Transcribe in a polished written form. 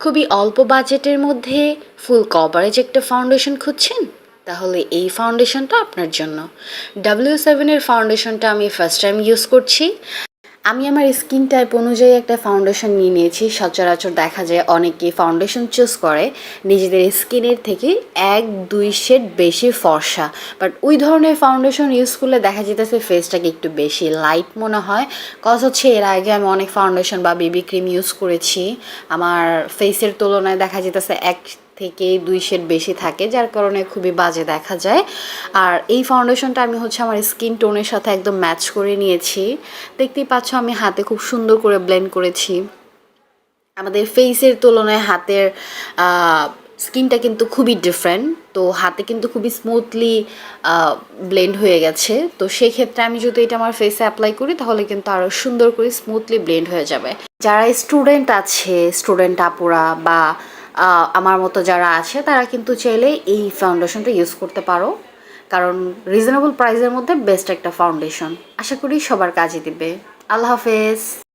খুবই অল্প বাজেটের মধ্যে ফুল কভারেজ একটা ফাউন্ডেশন খুঁজছেন? তাহলে এই ফাউন্ডেশনটা আপনার জন্য। W7 এর ফাউন্ডেশনটা আমি ফার্স্ট টাইম ইউজ করছি। আমি আমার স্কিন টাইপ অনুযায়ী একটা ফাউন্ডেশন নিয়ে নিয়েছি। সচরাচর দেখা যায় অনেকে ফাউন্ডেশন চুজ করে নিজেদের স্কিনের থেকে 1-2 শেড বেশি ফর্সা, বাট ওই ধরনের ফাউন্ডেশন ইউজ করলে দেখা যেতেছে ফেসটাকে একটু বেশি লাইট মনে হয়। কজ হচ্ছে এর আগে আমি অনেক ফাউন্ডেশন বা বেবি ক্রিম ইউজ করেছি, আমার ফেসের তুলনায় দেখা যেতেছে 1-2 শেড বেশি থাকে, যার কারণে খুবই বাজে দেখা যায়। আর এই ফাউন্ডেশনটা আমি হচ্ছে আমার স্কিন টোনের সাথে একদম ম্যাচ করে নিয়েছি। দেখতেই পাচ্ছ আমি হাতে খুব সুন্দর করে ব্লেন্ড করেছি। আমাদের ফেসের তুলনায় হাতের স্কিনটা কিন্তু খুবই ডিফারেন্ট, তো হাতে কিন্তু খুবই স্মুথলি ব্লেন্ড হয়ে গেছে। তো সেক্ষেত্রে আমি যদি এটা আমার ফেসে অ্যাপ্লাই করি তাহলে কিন্তু আরও সুন্দর করে স্মুথলি ব্লেন্ড হয়ে যাবে। যারা স্টুডেন্ট আছে, স্টুডেন্ট আপুরা বা আমার মতো যারা আছে, তারা কিন্তু চাইলে এই ফাউন্ডেশনটা ইউজ করতে পারো, কারণ রিজনেবল প্রাইসের মধ্যে বেস্ট একটা ফাউন্ডেশন। আশা করি সবার কাজে দিবে। আল্লাহ হাফেজ।